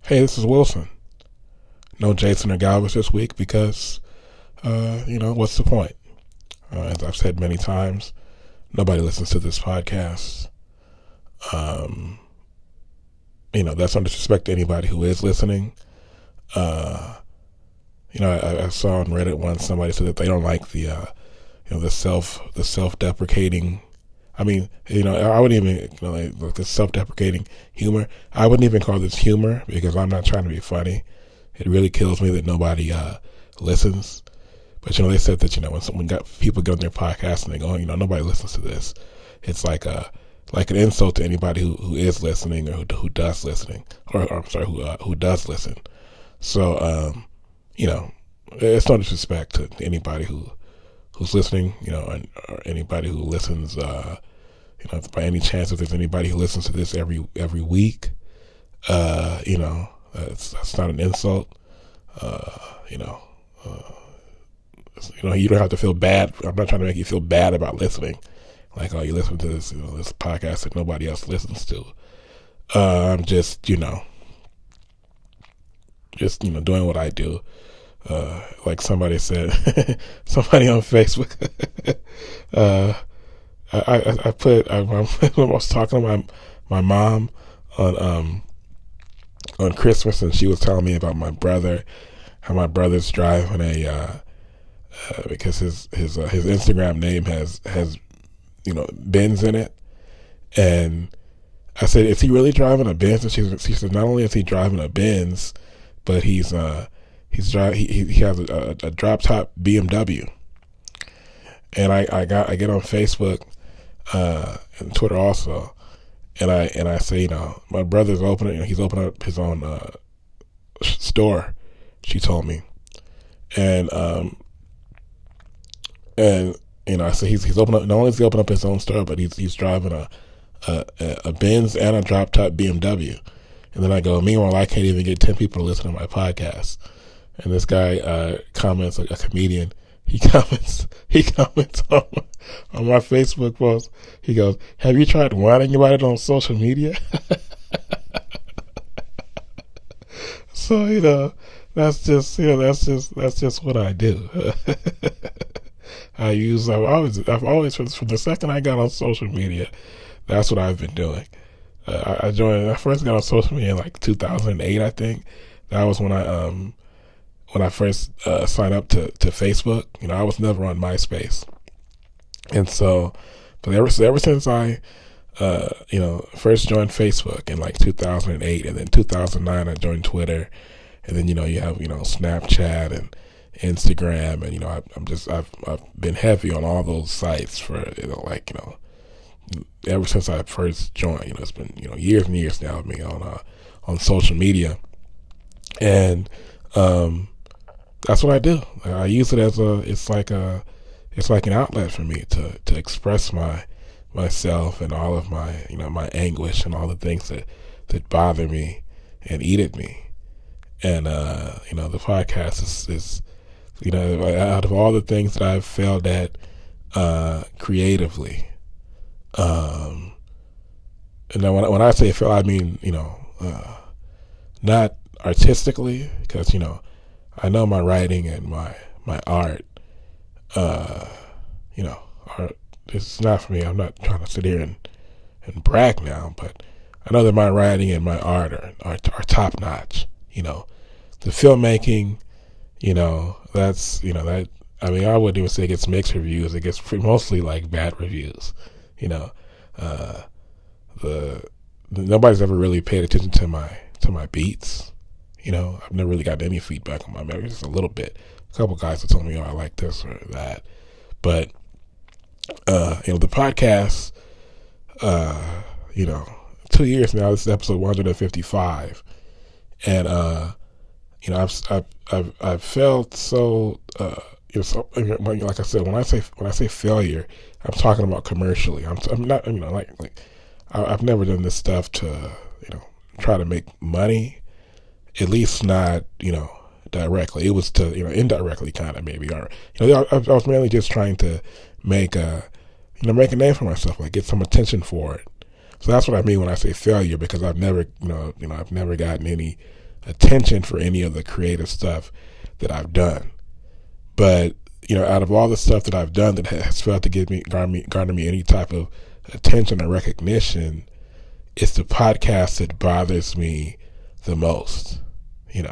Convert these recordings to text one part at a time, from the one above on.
Hey, this is Wilson. No Jason or Galvez this week because, what's the point? As I've said many times, nobody listens to this podcast. Um, that's no disrespect to anybody who is listening. Uh, I saw on Reddit once somebody said that they don't like the self-deprecating. I mean, I wouldn't even, like the self-deprecating humor. I wouldn't even call this humor because I'm not trying to be funny. It really kills me that nobody listens. But they said that when someone got people get on their podcast and they go, nobody listens to this. It's like an insult to anybody who is listening or who does listening, or I'm sorry, who does listen. So it's no disrespect to anybody who's listening, or anybody who listens. By any chance, if there's anybody who listens to this every week, that's not an insult. Uh, you know, you don't have to feel bad. I'm not trying to make you feel bad about listening. Like, oh, you listen to this podcast that nobody else listens to. I'm just doing what I do. Like somebody said, somebody on Facebook. I was talking to my mom on Christmas, and she was telling me about my brother, how my brother's driving because his Instagram name has Benz in it, and I said, is he really driving a Benz? And she said, not only is he driving a Benz, but he has a drop top BMW. And I get on Facebook and Twitter also, and I say, my brother's opening, he's opening up his own store. She told me, and I said he's opening up. Not only is he opening up his own store, but he's driving a Benz and a drop top BMW. And then I go, meanwhile, I can't even get 10 people to listen to my podcast. And this guy comments, like a comedian. He comments on my Facebook post. He goes, "Have you tried whining about it on social media?" So that's just what I do. I've always from the second I got on social media, that's what I've been doing. I first got on social media in like 2008, I think. That was when I first signed up to Facebook. I was never on MySpace, and so, but ever since I first joined Facebook in like 2008, and then 2009 I joined Twitter, and then you have Snapchat and Instagram, and I've been heavy on all those sites for ever since I first joined. It's been years and years now of me on social media, and that's what I do. I use it as it's like an outlet for me to express myself and all of my my anguish and all the things that bother me and eat at me. And the podcast is out of all the things that I've failed at creatively. And when I say fail, I mean not artistically, because I know my writing and my art, are, it's not for me. I'm not trying to sit here and brag now, but I know that my writing and my art are top notch. The filmmaking, that's that. I mean, I wouldn't even say it gets mixed reviews. It gets mostly like bad reviews. Nobody's ever really paid attention to my beats. I've never really gotten any feedback on my memory, just a little bit. A couple guys have told me, I like this or that. But, the podcast, 2 years now, this is episode 155. And, I've felt so, like I said, when I say failure, I'm talking about commercially. I'm not, I've never done this stuff to, try to make money. At least not, directly. It was to, indirectly kind of maybe. Or, I was mainly just trying to make a name for myself, like get some attention for it. So that's what I mean when I say failure, because I've never, I've never gotten any attention for any of the creative stuff that I've done. But, out of all the stuff that I've done that has failed to garner me any type of attention or recognition, it's the podcast that bothers me the most. It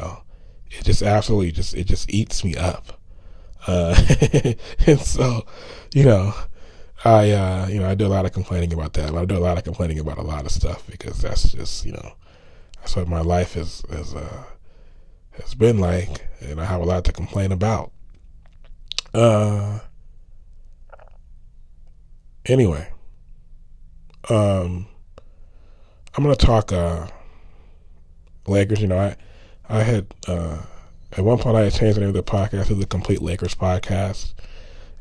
just absolutely it just eats me up. And so, I do a lot of complaining about that. But I do a lot of complaining about a lot of stuff because that's just, that's what my life has been like, and I have a lot to complain about. Anyway, I'm gonna talk Lakers. I had at one point I had changed the name of the podcast to the Complete Lakers Podcast,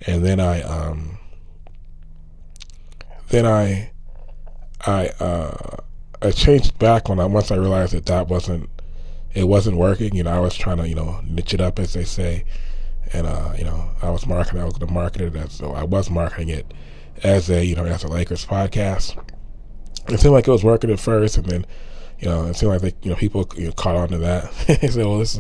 and then I changed back once I realized that it wasn't working. I was trying to niche it up, as they say, and I was going to market it as I was marketing it as a Lakers podcast. It seemed like it was working at first, and then it seemed like people caught on to that. They said, "Well, this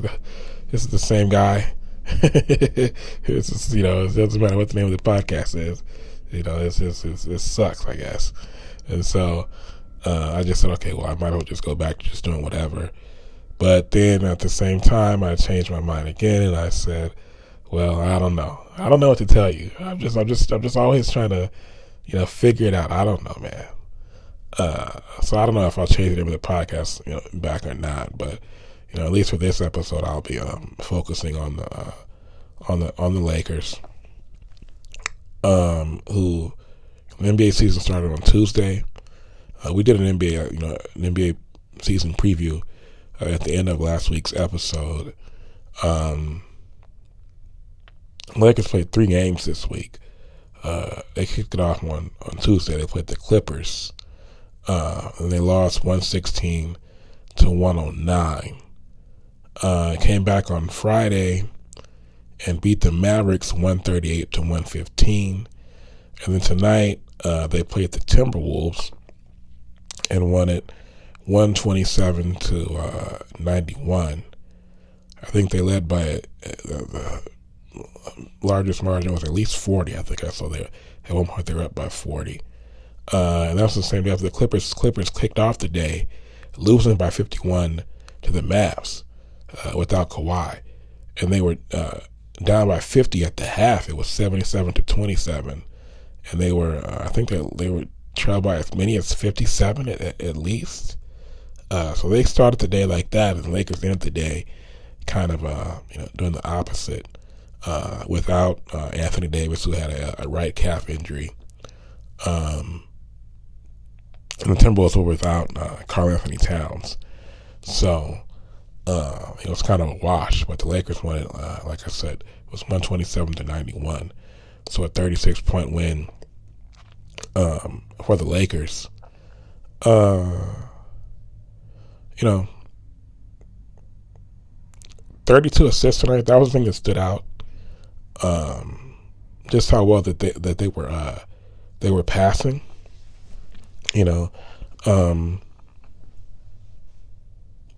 is the same guy." It's just, it doesn't matter what the name of the podcast is. It sucks, I guess. And so I just said, okay, well, I might as well just go back to just doing whatever. But then at the same time, I changed my mind again, and I said, well, I don't know. I don't know what to tell you. I'm just always trying to, figure it out. I don't know, man. So I don't know if I'll change the name of the podcast, back or not. But at least for this episode, I'll be focusing on the Lakers, who the NBA season started on Tuesday. We did an NBA season preview at the end of last week's episode. Lakers played 3 games this week. They kicked it off on Tuesday. They played the Clippers, and they lost 116 to 109. Came back on Friday and beat the Mavericks 138 to 115. And then tonight they played the Timberwolves and won it 127 to 91. I think they led by the largest margin was at least 40. I think I saw there at one point they were up by 40. And that was the same day after the Clippers kicked off the day, losing by 51 to the Mavs without Kawhi, and they were down by 50 at the half. It was 77 to 27, and they were I think they were trailed by as many as 57 at least. So they started the day like that, and the Lakers ended the day kind of doing the opposite without Anthony Davis, who had a right calf injury. And the Timberwolves were without Karl Anthony Towns. So it was kind of a wash, but the Lakers won it, like I said, it was 127 to 91. So a 36-point win for the Lakers. 32 assists tonight. That was the thing that stood out. Just how well that they were passing.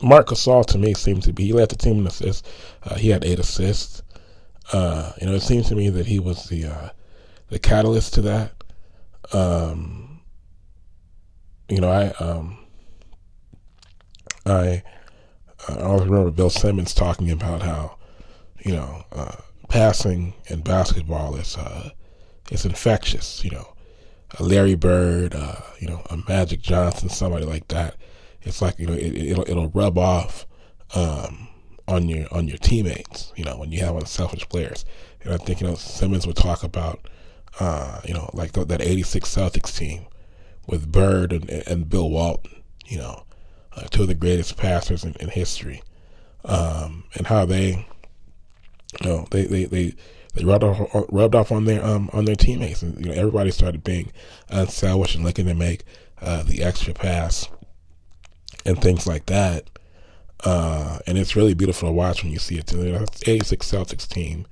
Marc Gasol to me seemed to be, he led the team in assists. He had 8 assists. It seemed to me that he was the catalyst to that. I always remember Bill Simmons talking about how, passing in basketball is infectious. Larry Bird, a Magic Johnson, somebody like that. It's like it'll rub off on your teammates. When you have unselfish players. And I think Simmons would talk about like that '86 Celtics team with Bird and Bill Walton. Two of the greatest passers in history, and how they rubbed off on their teammates, and everybody started being unselfish and looking to make the extra pass and things like that. And it's really beautiful to watch when you see it. The '86 Celtics team,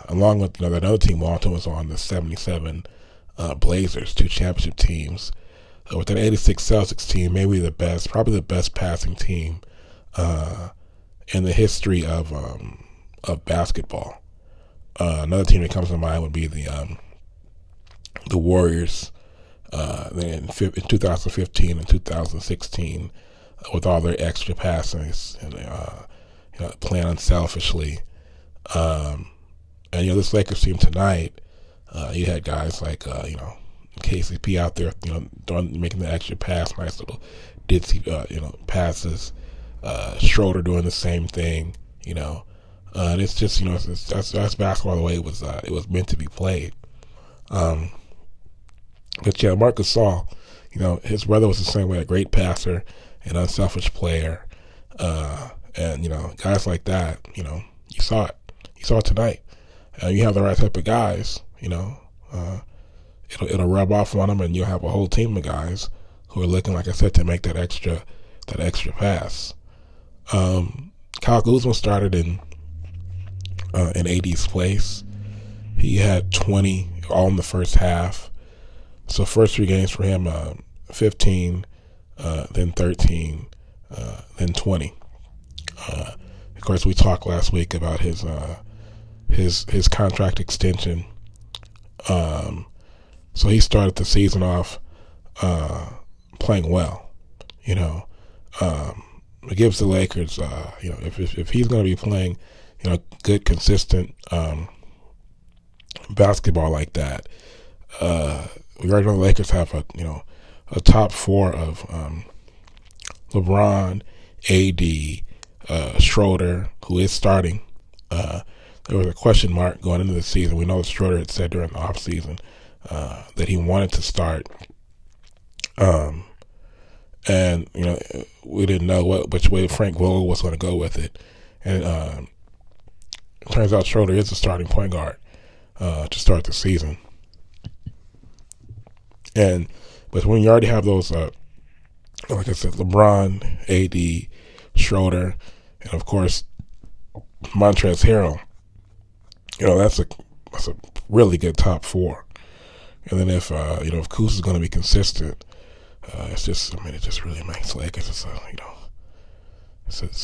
along with that other team Walton was on, the '77 Blazers, 2 championship teams. With that '86 Celtics team, probably the best passing team uh, in the history of basketball. Another team that comes to mind would be the Warriors in 2015 and 2016 with all their extra passes and playing unselfishly. And this Lakers team tonight, you had guys like KCP out there, making the extra pass, nice little ditzy, passes. Schroeder doing the same thing, and it's just, that's basketball the way it was meant to be played. But yeah, Marc Gasol, his brother was the same way, a great passer, an unselfish player, and guys like that, you saw it tonight. You have the right type of guys, it'll rub off on them, and you'll have a whole team of guys who are looking, like I said, to make that extra pass. Kyle Kuzma started in AD's place. He had 20 all in the first half. So first 3 games for him, 15, then 13, then 20. Of course, we talked last week about his contract extension. So he started the season off playing well. It gives the Lakers, if he's going to be playing, good, consistent basketball like that. We already know the Lakers have a top 4 of LeBron, AD, Schroeder, who is starting. There was a question mark going into the season. We know that Schroeder had said during the offseason that he wanted to start. And we didn't know which way Frank Vogel was going to go with it. And it turns out Schroeder is the starting point guard to start the season. But when you already have those, like I said, LeBron, AD, Schroeder, and of course Montrezl Harrell, that's a really good top 4. And then if Kuz is going to be consistent, it just really makes Lakers. It's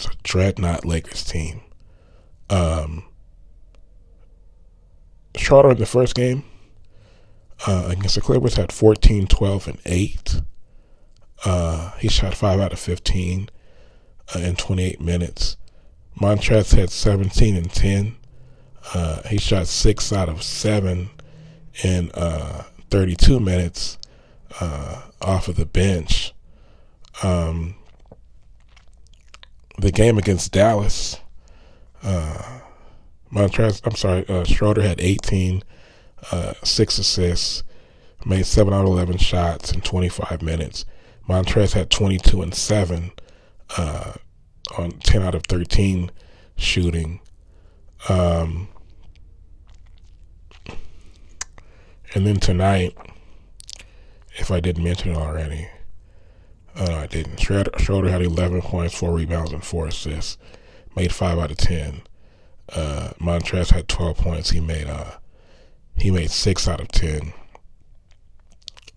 a dreadnought Lakers team. Schroeder in the first game against the Clippers had 14, 12, and 8. He shot 5 out of 15 in 28 minutes. Montrezl had 17 and 10. He shot 6 out of 7 in 32 minutes off of the bench. The game against Dallas, Schroeder had 18, 6 assists, made 7 out of 11 shots in 25 minutes. Montrezl had 22 and 7 on 10 out of 13 shooting. And then tonight, if I didn't mention it already, I didn't. Schroeder had 11 points, 4 rebounds, and 4 assists. Made 5 out of 10. Montrezl had 12 points. He made 6 out of 10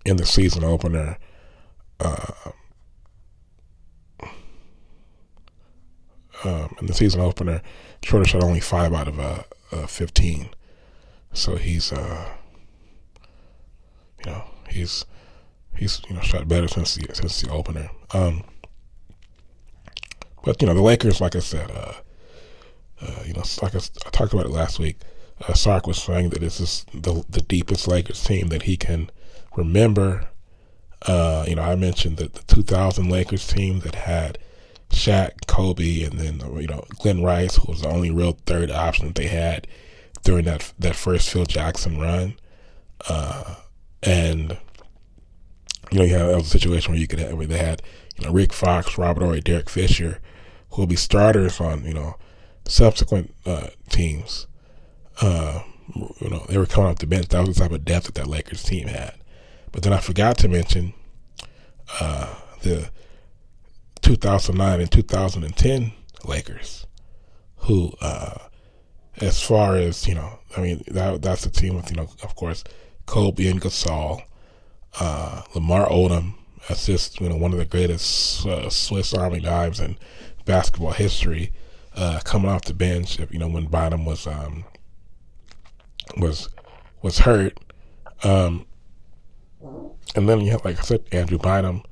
in the season opener. Schroeder shot only 5 out of 15. So he's shot better since the opener. But the Lakers, like I said, like I talked about it last week. Sark was saying that this is the deepest Lakers team that he can remember. I mentioned that the 2000 Lakers team that had Shaq, Kobe, and then Glenn Rice, who was the only real third option that they had during that first Phil Jackson run. And you had a situation where they had Rick Fox, Robert Horry, Derek Fisher, who will be starters on subsequent teams. They were coming off the bench. That was the type of depth that Lakers team had. But then I forgot to mention the 2009 and 2010 Lakers, who, as far as that's the team with of course Kobe and Gasol, Lamar Odom. That's just one of the greatest Swiss Army knives in basketball history, coming off the bench. When Bynum was hurt, and then you have, like I said, Andrew Bynum.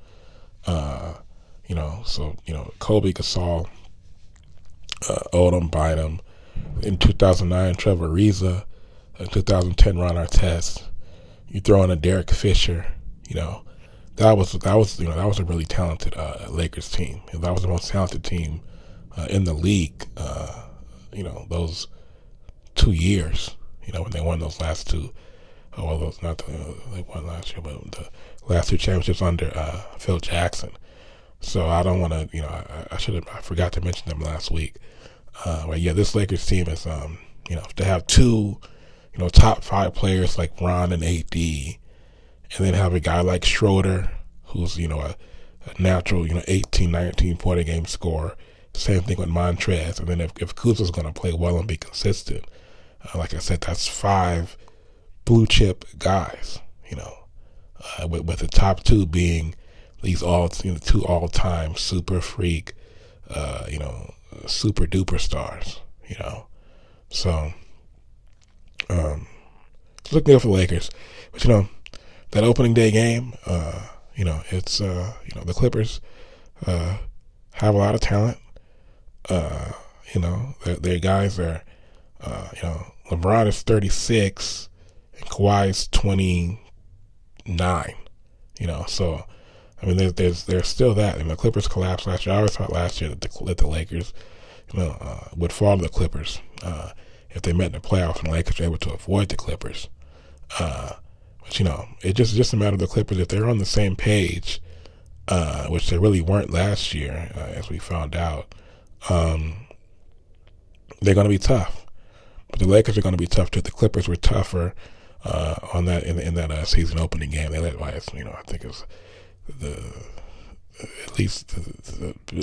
Kobe, Gasol, Odom, Bynum. In 2009, Trevor Ariza. In 2010, Ron Artest. You throw in a Derek Fisher. That was a really talented Lakers team. That was the most talented team in the league. Those 2 years. When they won those last two. They won last year, but the last two championships under Phil Jackson. So I don't want to. I forgot to mention them last week. But yeah, this Lakers team is to have two top 5 players like Ron and AD, and then have a guy like Schroeder, who's a natural 18, 19 point a game scorer. Same thing with Montrez. And then if Kuzma's going to play well and be consistent, like I said, that's 5 blue chip guys. With the top 2 being these two all time super freak, super duper stars. So looking good for the Lakers, but that opening day game, it's the Clippers have a lot of talent. Their guys are, LeBron is 36 and Kawhi's 29. So I mean, there's still that. The Clippers collapsed last year. I always thought last year that the Lakers, would fall to the Clippers if they met in the playoffs, and the Lakers were able to avoid the Clippers. But it's just a matter of the Clippers, if they're on the same page, which they really weren't last year, as we found out. They're going to be tough, but the Lakers are going to be tough too. The Clippers were tougher on that in that season opening game. They led by, I think it was the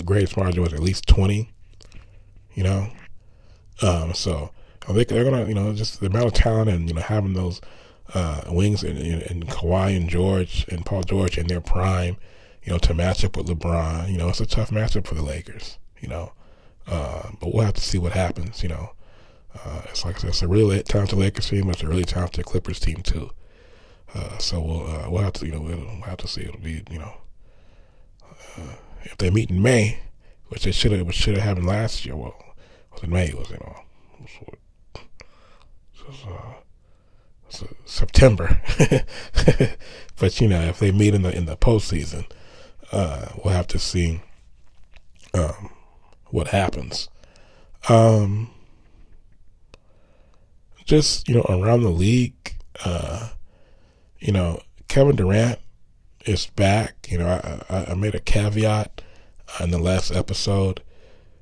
greatest margin was at least 20. So they're gonna, just the amount of talent and having those wings and Kawhi and George and Paul George in their prime, to match up with LeBron. It's a tough matchup for the Lakers. But we'll have to see what happens. It's like I said, it's a really talented Lakers team, but it's a really talented Clippers team too. So we'll have to we'll have to see. It'll be if they meet in May, which should have happened last year. Well, was in May? Was September. But if they meet in the postseason, we'll have to see what happens. Just around the league, Kevin Durant is back. I made a caveat in the last episode,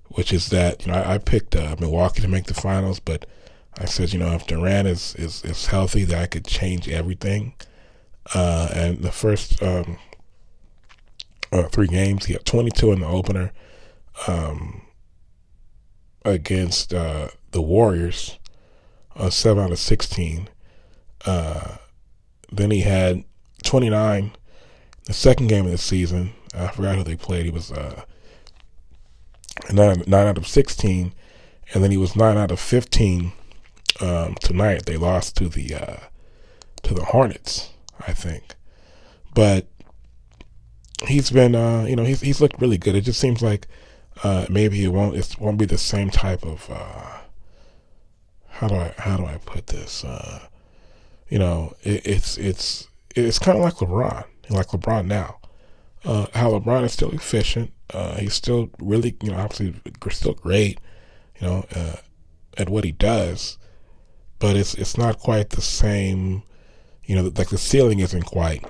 which is that I picked Milwaukee to make the finals, but I said if Durant is healthy, that could change everything. And the first 3 games, he had 22 in the opener against the Warriors on 7 out of 16. Then he had 29 the second game of the season. I forgot who they played. He was 9 out of 16, and then he was 9 out of 15 tonight. They lost to the Hornets, I think. But he's been, he's looked really good. It just seems like maybe it won't be the same type of how do I put this? It's kind of like LeBron. Like LeBron now. How LeBron is still efficient. He's still really, obviously still great, at what he does. But it's not quite the same, like the ceiling isn't quite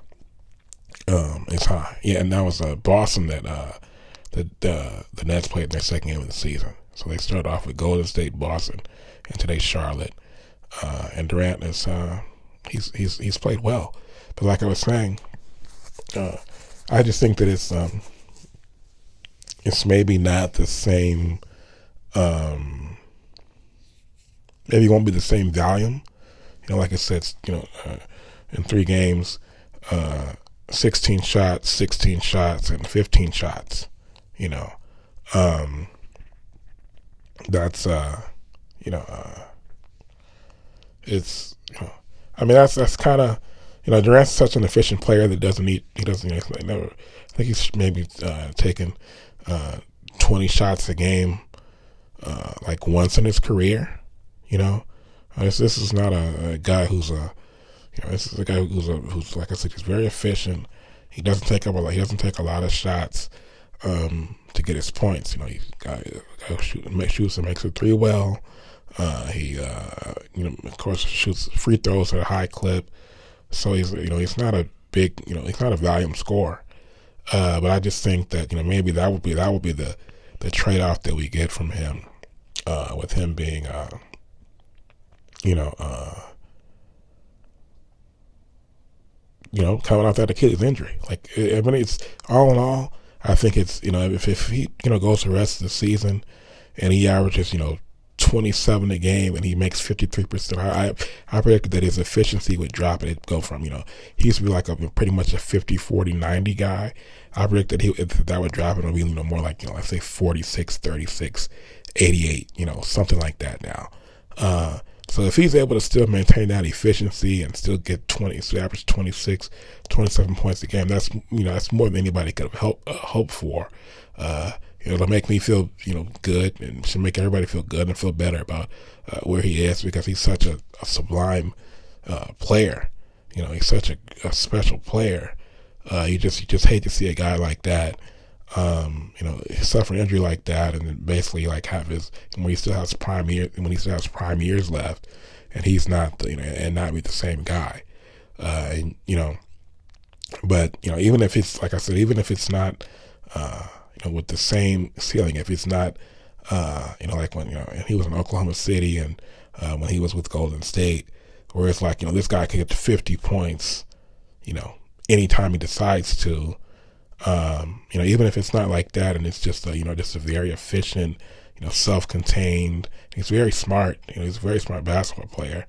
as high. Yeah, and that was Boston that the Nets played in their second game of the season. So they started off with Golden State, Boston, and today Charlotte. And Durant is he's played well. But like I was saying, I just think that it's maybe not the same. Maybe it won't be the same volume. Like I said, in 3 games, 16 shots, 16 shots, and 15 shots. Um, that's it's I mean that's kind of Durant's such an efficient player that doesn't never. I think he's maybe taken 20 shots a game like once in his career. This is not a guy who's this is a guy who's like I said, he's very efficient. He doesn't take a lot of shots to get his points. He shoots and makes a three well. He of course shoots free throws at a high clip. So he's not a big he's not a volume scorer. But I just think that maybe that would be the trade off that we get from him with him being coming off that Achilles injury. Like, I mean, it's all in all, I think it's, if he, goes the rest of the season and he averages, 27 a game and he makes 53%, I predicted that his efficiency would drop and it'd go from, he used to be like pretty much a 50-40-90 guy. I predicted that would drop and it would be, more like, let's say 46-36, 88, something like that now. So if he's able to still maintain that efficiency and still get average 26, 27 points a game, that's more than anybody could have hoped for. It'll make me feel good, and should make everybody feel good and feel better about where he is, because he's such a sublime player. He's such a special player. You just hate to see a guy like that. Suffer an injury like that, and then basically like have when he still has prime years left, and he's not and not be the same guy. But even if it's like I said, even if it's not with the same ceiling, if it's not like when he was in Oklahoma City and when he was with Golden State, where it's like this guy can get to 50 points anytime he decides to. Even if it's not like that, and it's just just a very efficient, self-contained. He's very smart. He's a very smart basketball player.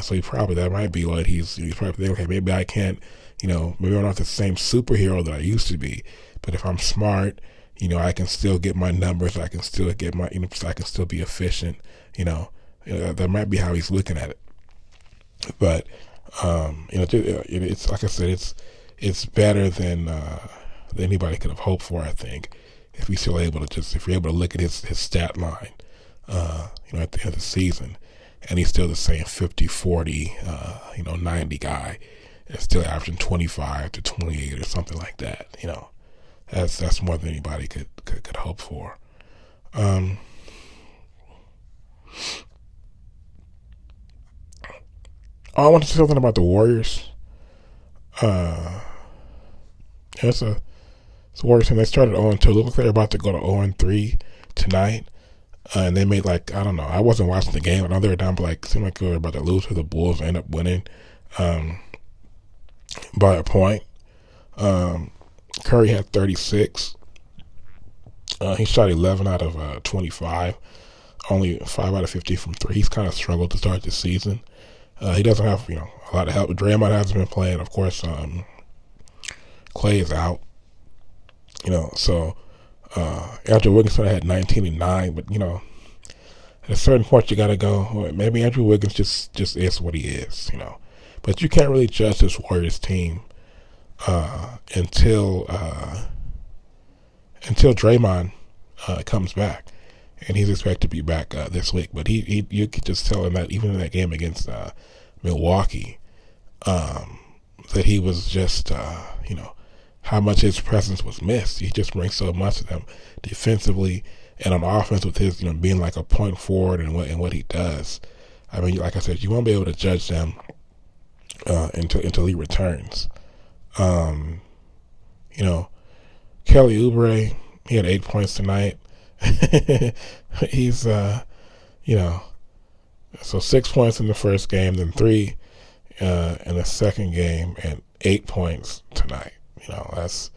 So that might be what he's probably thinking, okay, maybe I can't, maybe I'm not the same superhero that I used to be, but if I'm smart, I can still get my numbers. I can still get my, I can still be efficient. That might be how he's looking at it. But it's like I said, it's better than anybody could have hoped for, I think, if you're able to look at his stat line, at the end of the season, and he's still the same 50-40, 90 guy, and still averaging 25 to 28 or something like that. That's more than anybody could hope for. I want to say something about the Warriors. It's a Warriors team. They started 0-2. Look like they're about to go to 0-3 tonight. And they made I don't know. I wasn't watching the game. I know they were down, but it seemed like they were about to lose to the Bulls and end up winning by a point. Curry had 36. He shot 11 out of 25. Only 5 out of 50 from 3. He's kind of struggled to start the season. He doesn't have a lot of help. Draymond hasn't been playing. Of course, Clay is out. So Andrew Wiggins had 19 and 9, but at a certain point you gotta go. Maybe Andrew Wiggins just is what he is. But you can't really judge this Warriors team until Draymond comes back, and he's expected to be back this week. But you could just tell him that even in that game against Milwaukee, that he was just how much his presence was missed. He just brings so much to them defensively and on offense with his being like a point forward and what he does. I mean, like I said, you won't be able to judge them until he returns. Kelly Oubre, he had 8 points tonight. He's so 6 points in the first game, then 3 in the second game, and 8 points tonight. That's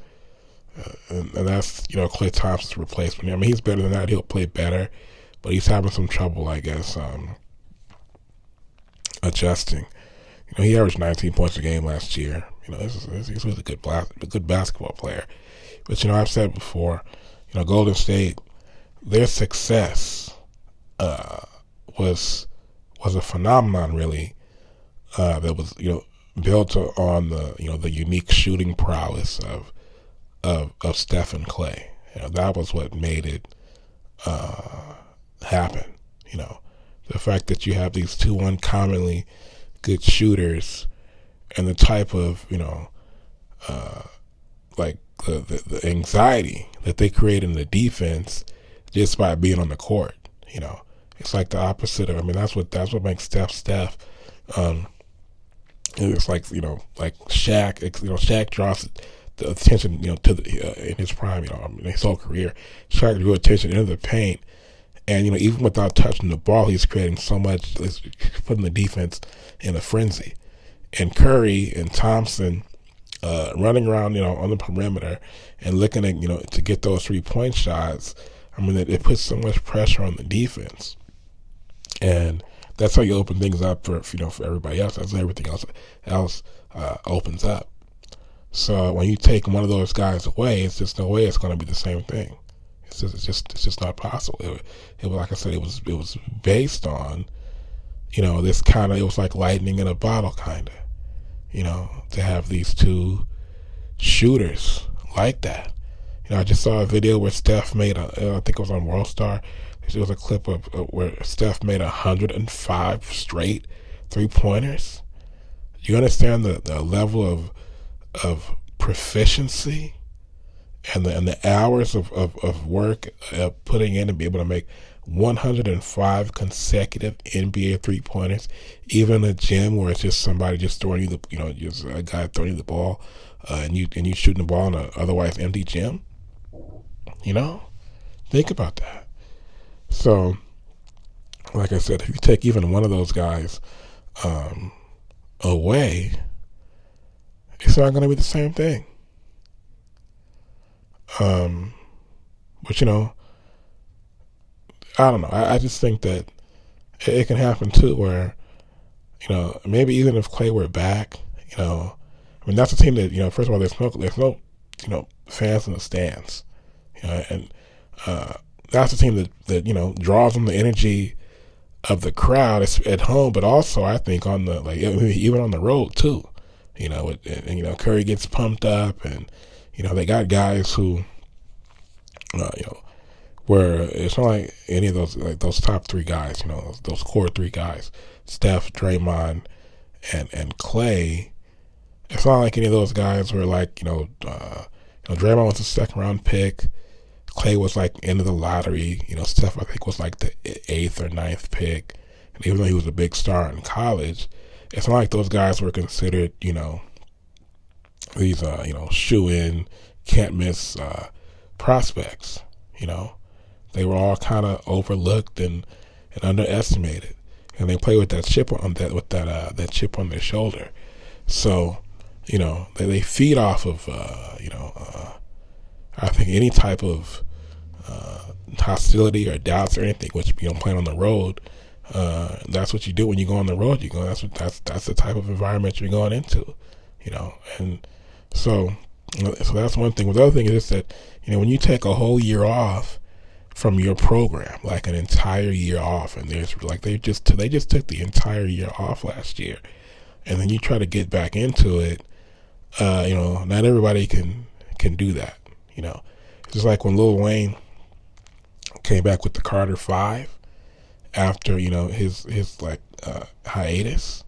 Klay Thompson's replacement. I mean, he's better than that. He'll play better, but he's having some trouble, I guess, adjusting. He averaged 19 points a game last year. He's really a good basketball player. But I've said before, Golden State, their success was a phenomenon, really, that was built on the unique shooting prowess of Steph and Clay. That was what made it happen. The fact that you have these two uncommonly good shooters, and the type of like the anxiety that they create in the defense just by being on the court. It's like the opposite of. I mean, that's what makes Steph. It's like like Shaq. Shaq draws the attention to the in his prime. In his whole career, Shaq drew attention into the paint, and even without touching the ball, he's creating so much. He's putting the defense in a frenzy. And Curry and Thompson running around, on the perimeter and looking at, to get those 3-point shots. I mean, it puts so much pressure on the defense, and that's how you open things up for everybody else. That's how everything else opens up. So when you take one of those guys away, it's just no way it's going to be the same thing. It's just not possible. It like I said, it was based on this kind of, it was like lightning in a bottle, kind of. To have these two shooters like that. I just saw a video where Steph made I think it was on World Star. There was a clip of where Steph made 105 straight 3-pointers. You understand the level of proficiency and the hours of work putting in to be able to make 105 consecutive NBA 3-pointers, even in a gym where it's just somebody just throwing you just a guy throwing you the ball, and you shooting the ball in an otherwise empty gym. Think about that. So, like I said, if you take even one of those guys away, it's not going to be the same thing. But I don't know. I just think that it can happen too, where maybe even if Clay were back, I mean, that's a team that first of all, there's no fans in the stands, and that's a team that draws on the energy of the crowd at home, but also I think on the even on the road too, and Curry gets pumped up, and they got guys who where it's not like any of those top 3 guys, those core 3 guys, Steph, Draymond, and Clay. It's not like any of those guys were Draymond was a 2nd round pick, Clay was like end of the lottery, Steph I think was like the 8th or 9th pick, and even though he was a big star in college, it's not like those guys were considered these shoe-in, can't miss prospects. They were all kind of overlooked and underestimated, and they play with that chip on that chip on their shoulder. So, they feed off of I think any type of hostility or doubts or anything. Which playing on the road, that's what you do when you go on the road. That's the type of environment you're going into, and so that's one thing. But the other thing is that when you take a whole year off from your program, like an entire year off, and there's they just took the entire year off last year, and then you try to get back into it, not everybody can do that. It's just like when Lil Wayne came back with the Carter 5 after his hiatus,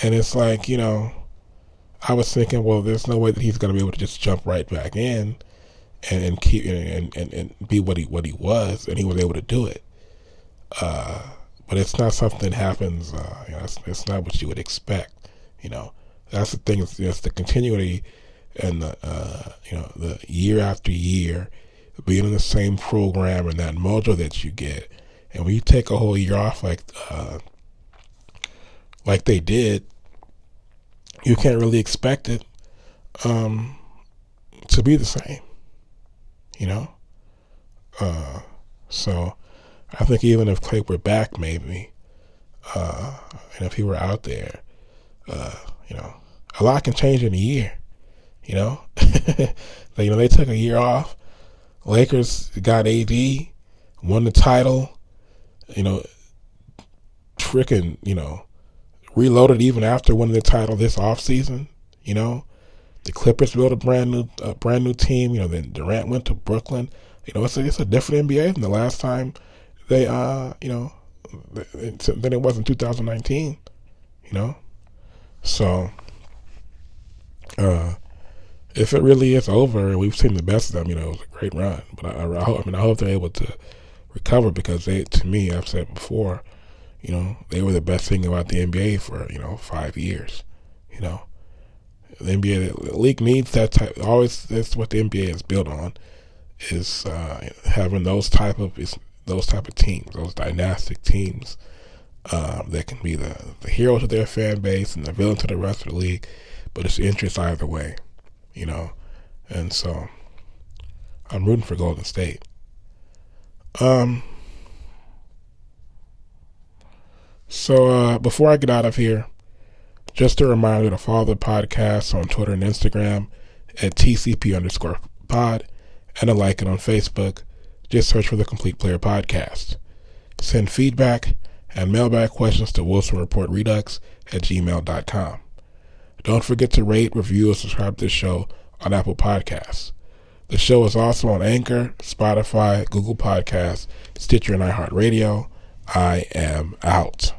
and it's like I was thinking, well, there's no way that he's going to be able to just jump right back in and keep and be what he was, and he was able to do it. But it's not something that happens. It's not what you would expect. That's the thing. It's the continuity and the year after year being in the same program and that mojo that you get. And when you take a whole year off like they did, you can't really expect it to be the same. So I think even if Clay were back, maybe, and if he were out there, a lot can change in a year. They took a year off. Lakers got AD. won the title, freaking, reloaded even after winning the title this offseason. The Clippers built a brand new team. Then Durant went to Brooklyn. It's a different NBA than the last time they, than it was in 2019. So, if it really is over, we've seen the best of them. It was a great run, but I hope they're able to recover, because to me, I've said before, they were the best thing about the NBA for 5 years. The NBA, the league needs that type. Always, that's what the NBA is built on, is having those type of teams, those dynastic teams that can be the hero to their fan base and the villain to the rest of the league, but it's interest either way, and so I'm rooting for Golden State. So before I get out of here, just a reminder to follow the podcast on Twitter and Instagram at TCP_pod, and to like it on Facebook. Just search for the Complete Player Podcast. Send feedback and mailbag questions to WilsonReportRedux@gmail.com. Don't forget to rate, review, and subscribe to the show on Apple Podcasts. The show is also on Anchor, Spotify, Google Podcasts, Stitcher, and iHeartRadio. I am out.